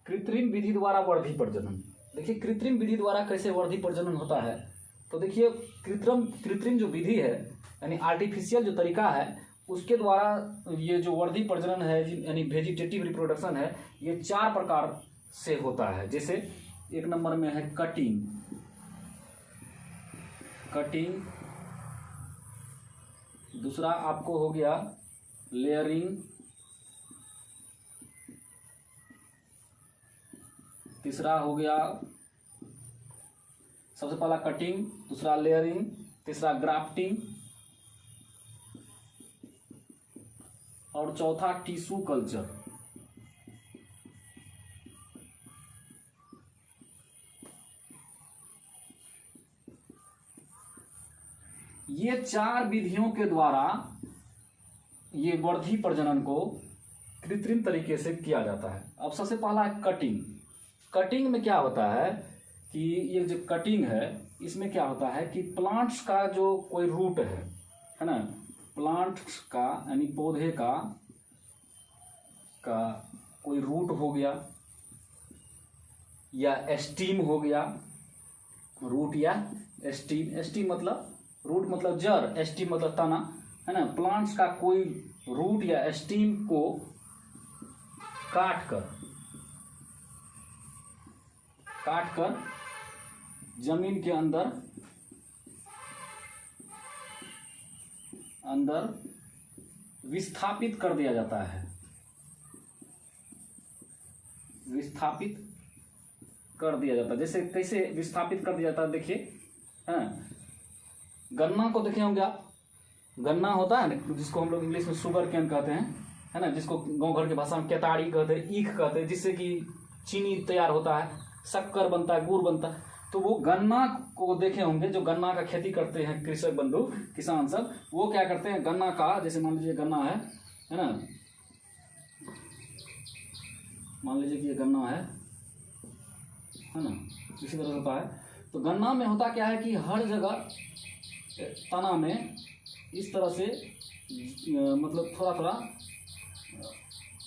कृत्रिम विधि द्वारा वर्धी प्रजनन। देखिए कृत्रिम विधि द्वारा कैसे वर्धी प्रजनन होता है, तो देखिए कृत्रिम जो विधि है यानी आर्टिफिशियल जो तरीका है उसके द्वारा ये जो वर्धी प्रजनन है यानी वेजिटेटिव रिप्रोडक्शन है ये 4 प्रकार से होता है। जैसे एक नंबर में है कटिंग, दूसरा आपको हो गया लेयरिंग, तीसरा हो गया सबसे पहला कटिंग, दूसरा लेयरिंग, तीसरा ग्राफ्टिंग और चौथा टिश्यू कल्चर। ये 4 विधियों के द्वारा ये वर्धी प्रजनन को कृत्रिम तरीके से किया जाता है। अब सबसे पहला है कटिंग। कटिंग में क्या होता है कि ये जो कटिंग है इसमें क्या होता है कि प्लांट्स का जो कोई रूट है ना, प्लांट्स का यानी पौधे का कोई रूट हो गया या स्टीम हो गया, रूट या स्टीम, स्टीम मतलब रूट मतलब जड़, स्टीम मतलब तना, है ना। प्लांट्स का कोई रूट या स्टीम को काट कर जमीन के अंदर विस्थापित कर दिया जाता है, विस्थापित कर दिया जाता है। जैसे कैसे विस्थापित कर दिया जाता है, देखिए गन्ना को देखे होंगे आप, गन्ना होता है ना जिसको हम लोग इंग्लिश में शुगर केन कहते हैं, है ना, जिसको गांव घर की भाषा में केताड़ी कहते हैं, ईख कहते हैं, जिससे कि चीनी तैयार होता है, शक्कर बनता है, गुड़ बनता है। तो वो गन्ना को देखे होंगे, जो गन्ना का खेती करते हैं कृषक बंधु किसान सब, वो क्या करते हैं गन्ना का, जैसे मान लीजिए गन्ना है ना, मान लीजिए कि ये गन्ना है ना, इसी तरह होता है। तो गन्ना में होता क्या है कि हर जगह तना में इस तरह से मतलब थोड़ा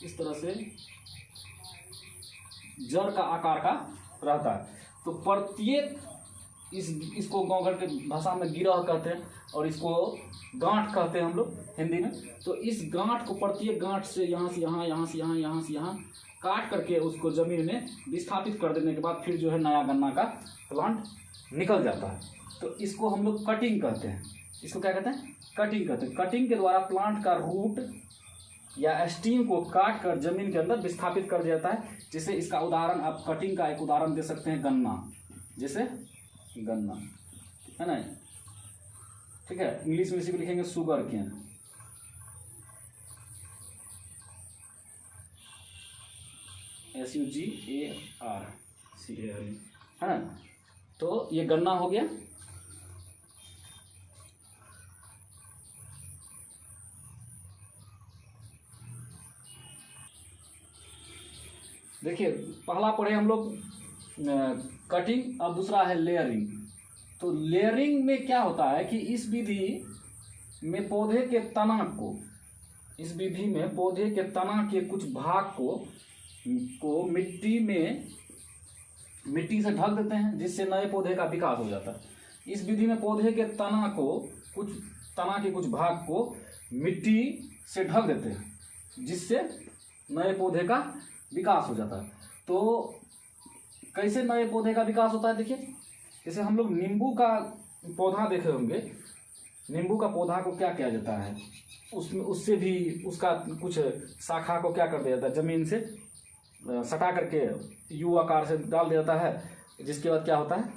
इस तरह से जड़ का आकार का रहता है। तो प्रत्येक इसको गांव घर के भाषा में गिरह कहते हैं और इसको गांठ कहते हैं हम लोग हिंदी में। तो इस गांठ को प्रत्येक गांठ से यहाँ से यहाँ, यहाँ से यहाँ, यहाँ से यहाँ काट करके उसको जमीन में विस्थापित कर देने के बाद फिर जो है नया गन्ना का प्लांट निकल जाता है। तो इसको हम लोग कटिंग कहते हैं। इसको क्या कहते हैं? कटिंग कहते हैं। कटिंग के द्वारा प्लांट का रूट या स्टीम को काट कर जमीन के अंदर विस्थापित कर दिया जाता है। जैसे इसका उदाहरण आप कटिंग का एक उदाहरण दे सकते हैं गन्ना, जैसे गन्ना है ना, ठीक है। इंग्लिश में इसी को लिखेंगे शुगर केन, SUGARCAN, है ना। तो ये गन्ना हो गया। देखिए पहला पढ़े हम लोग कटिंग, अब दूसरा है लेयरिंग। तो लेयरिंग में क्या होता है कि इस विधि में पौधे के तना को, इस विधि में पौधे के तना के कुछ भाग को मिट्टी से ढक देते हैं, जिससे नए पौधे का विकास हो जाता है। इस विधि में पौधे के तना के कुछ भाग को मिट्टी से ढक देते हैं, जिससे नए पौधे का विकास हो जाता है। तो कैसे नए पौधे का विकास होता है? देखिए जैसे हम लोग नींबू का पौधा देखे होंगे, नींबू का पौधा को क्या किया जाता है, उससे भी उसका कुछ शाखा को क्या कर दिया जाता है, जमीन से सटा करके यू आकार से डाल दिया जाता है। जिसके बाद क्या होता है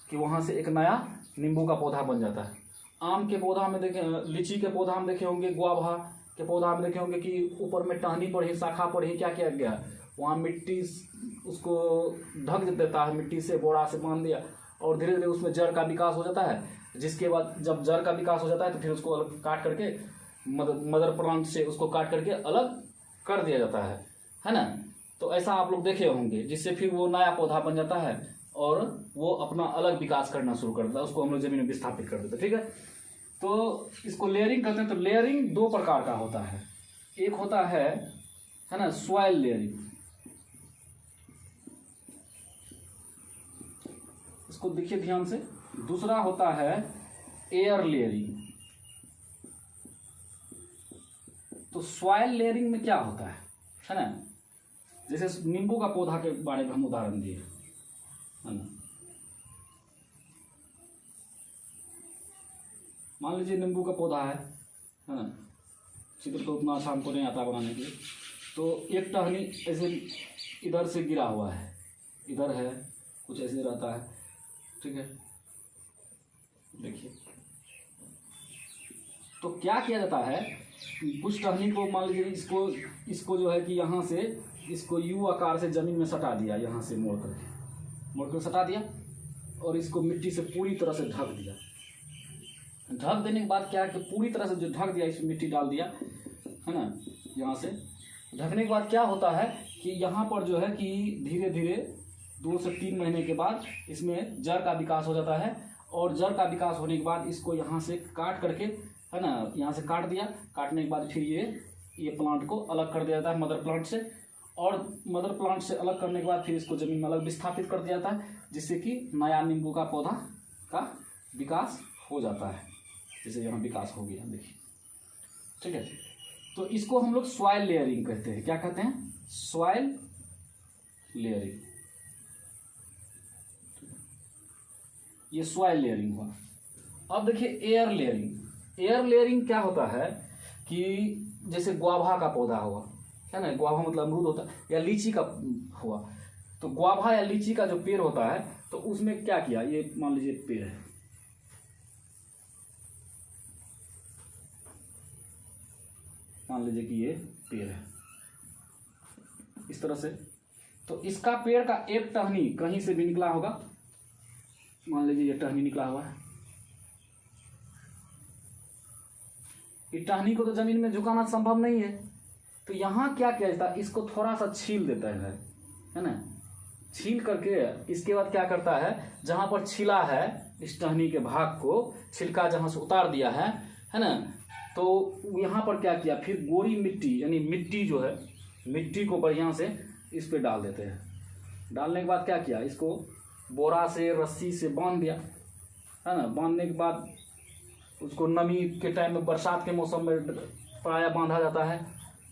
कि वहाँ से एक नया नींबू का पौधा बन जाता है। आम के पौधा में देखे, लीची के पौधा में देखे होंगे, गुआभा के पौधा में देखे होंगे कि ऊपर में टहनी पर ही, शाखा पर ही क्या किया गया, वहाँ मिट्टी उसको ढक देता है, मिट्टी से बोरा से बांध दिया, और धीरे धीरे उसमें जड़ का विकास हो जाता है। जिसके बाद जब जड़ का विकास हो जाता है तो फिर उसको अलग काट करके मदर प्लांट से उसको काट करके अलग कर दिया जाता है ना। तो ऐसा आप लोग देखे होंगे, जिससे फिर वो नया पौधा बन जाता है और वो अपना अलग विकास करना शुरू कर देता है, उसको हम लोग जमीन में विस्थापित कर देते हैं, ठीक है। तो इसको लेयरिंग कहते हैं। तो लेयरिंग 2 प्रकार का होता है। एक होता है ना सॉइल लेयरिंग, इसको देखिए ध्यान से। दूसरा होता है एयर लेयरिंग। तो सॉइल लेयरिंग में क्या होता है ना, जैसे नींबू का पौधा के बारे में हम उदाहरण दिए, है ना। मान लीजिए नींबू का पौधा है ना। चित्र तो उतना अच्छा हमको नहीं आता बनाने के लिए। तो एक टहनी ऐसे इधर से गिरा हुआ है, इधर है, कुछ ऐसे रहता है, ठीक है। देखिए, तो क्या किया जाता है, कुछ टहनी को मान लीजिए इसको जो है कि यहाँ से इसको यू आकार से जमीन में सटा दिया, यहाँ से मोड़ कर सटा दिया, और इसको मिट्टी से पूरी तरह से ढक दिया। ढक देने के बाद क्या है कि पूरी तरह से जो ढक दिया, इसमें मिट्टी डाल दिया, है ना। यहाँ से ढकने के बाद क्या होता है कि यहाँ पर जो है कि धीरे धीरे 2 से 3 महीने के बाद इसमें जड़ का विकास हो जाता है। और जड़ का विकास होने के बाद इसको यहाँ से काट करके, है ना, यहाँ से काट दिया। काटने के बाद फिर ये प्लांट को अलग कर दिया जाता है मदर प्लांट से। और मदर प्लांट से अलग करने के बाद फिर इसको जमीन में अलग विस्थापित कर दिया जाता है, जिससे कि नया नींबू का पौधा का विकास हो जाता है। जैसे यहाँ विकास हो गया, देखिए, ठीक है। तो इसको हम लोग सॉइल लेयरिंग कहते हैं। क्या कहते हैं? Soil layering. ये सॉइल लेयरिंग हुआ। अब देखिए एयर लेयरिंग। एयर लेयरिंग क्या होता है कि जैसे गुआभा का पौधा हुआ, है ना, गुआभा मतलब अमरूद होता है, या लीची का हुआ। तो गुआभा या लीची का जो पेड़ होता है, तो उसमें क्या किया, ये मान लीजिए पेड़ है, मान लीजिए कि ये पेड़ है इस तरह से। तो इसका पेड़ का एक टहनी कहीं से भी निकला होगा, मान लीजिए ये टहनी निकला हुआ है। ये टहनी को तो जमीन में झुकाना संभव नहीं है, तो यहाँ क्या किया जाता है, इसको थोड़ा सा छील देता है ना। छील करके इसके बाद क्या करता है, जहां पर छिला है इस टहनी के भाग को, छिलका जहां से उतार दिया है ना। तो यहाँ पर क्या किया, फिर गोरी मिट्टी, यानी मिट्टी जो है, मिट्टी को बढ़िया से इस पे डाल देते हैं। डालने के बाद क्या किया, इसको बोरा से रस्सी से बांध दिया, है ना। बांधने के बाद उसको नमी के टाइम में, बरसात के मौसम में प्रायः बांधा जाता है।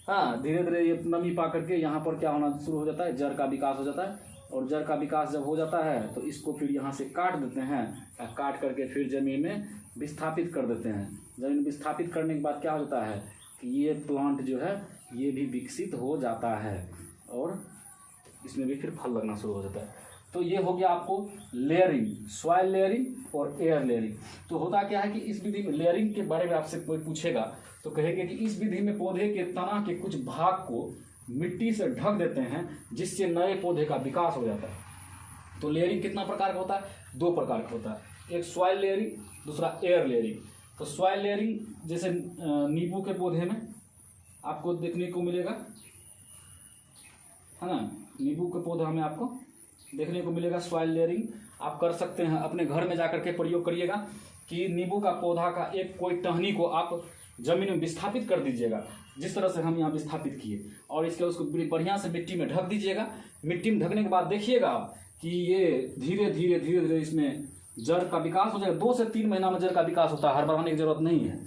हाँ, धीरे धीरे ये नमी पा करके यहाँ पर क्या होना शुरू हो जाता है, जड़ का विकास हो जाता है। और जड़ का विकास जब हो जाता है तो इसको फिर यहाँ से काट देते हैं, काट करके फिर जमीन में विस्थापित कर देते हैं। जमीन में विस्थापित करने के बाद क्या हो जाता है कि ये प्लांट जो है ये भी विकसित हो जाता है, और इसमें भी फिर फल लगना शुरू हो जाता है। तो ये हो गया आपको लेयरिंग, सॉइल लेयरिंग और एयर लेयरिंग। तो होता क्या है कि इस विधि में लेयरिंग के बारे में आपसे कोई पूछेगा तो कहेंगे कि इस विधि में पौधे के तना के कुछ भाग को मिट्टी से ढक देते हैं, जिससे नए पौधे का विकास हो जाता है। तो लेयरिंग कितना प्रकार का होता है? 2 प्रकार का होता है, एक सॉइल लेयरिंग, दूसरा एयर लेयरिंग। तो सॉइल लेयरिंग जैसे नींबू के पौधे में आपको देखने को मिलेगा, है ना। नींबू के पौधा में आपको देखने को मिलेगा सॉइल लेयरिंग। आप कर सकते हैं, अपने घर में जाकर के प्रयोग करिएगा कि नींबू का पौधा का एक कोई टहनी को आप जमीन में विस्थापित कर दीजिएगा, जिस तरह से हम यहाँ विस्थापित किए, और इसके उसको बड़ी बढ़िया से मिट्टी में ढक दीजिएगा। मिट्टी में ढकने के बाद देखिएगा कि ये धीरे धीरे इसमें जड़ का विकास हो जाएगा। 2 से 3 महीना में जड़ का विकास होता है, हर बढ़ाने की जरूरत नहीं है।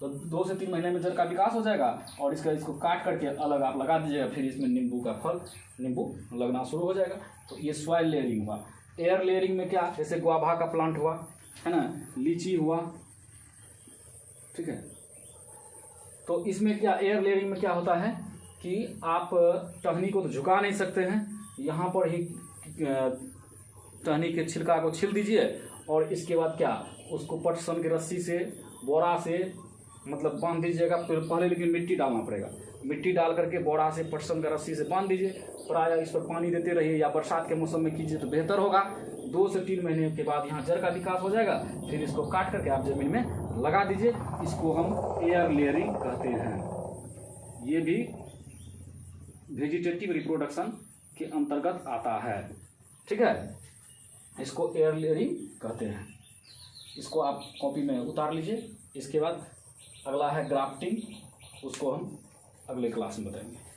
तो 2 से 3 महीने में जड़ का विकास हो जाएगा, और इसको काट करके अलग आप लगा दीजिएगा, फिर इसमें नींबू का फल, नींबू लगना शुरू हो जाएगा। तो ये सॉइल लेयरिंग हुआ। एयर लेयरिंग में क्या, जैसे गुआभा का प्लांट हुआ, है ना, लीची हुआ, ठीक है। तो इसमें क्या, एयर लेयरिंग में क्या होता है कि आप टहनी को तो झुका नहीं सकते हैं, यहाँ पर ही टहनी के छिलका को छील दीजिए, और इसके बाद क्या, उसको पटसन की रस्सी से, बोरा से मतलब बांध दीजिएगा। फिर पहले लेकिन मिट्टी डालना पड़ेगा, मिट्टी डाल करके बोरा से, पटसन का रस्सी से बांध दीजिए। प्रायः इस पर पानी देते रहिए, या बरसात के मौसम में कीजिए तो बेहतर होगा। 2 से 3 महीने के बाद यहाँ जड़ का विकास हो जाएगा, फिर इसको काट करके आप जमीन में लगा दीजिए। इसको हम एयर लेयरिंग कहते हैं। ये भी वेजिटेटिव रिप्रोडक्शन के अंतर्गत आता है, ठीक है। इसको एयर लेयरिंग कहते हैं। इसको आप कॉपी में उतार लीजिए। इसके बाद अगला है ग्राफ्टिंग, उसको हम अगले क्लास में बताएंगे।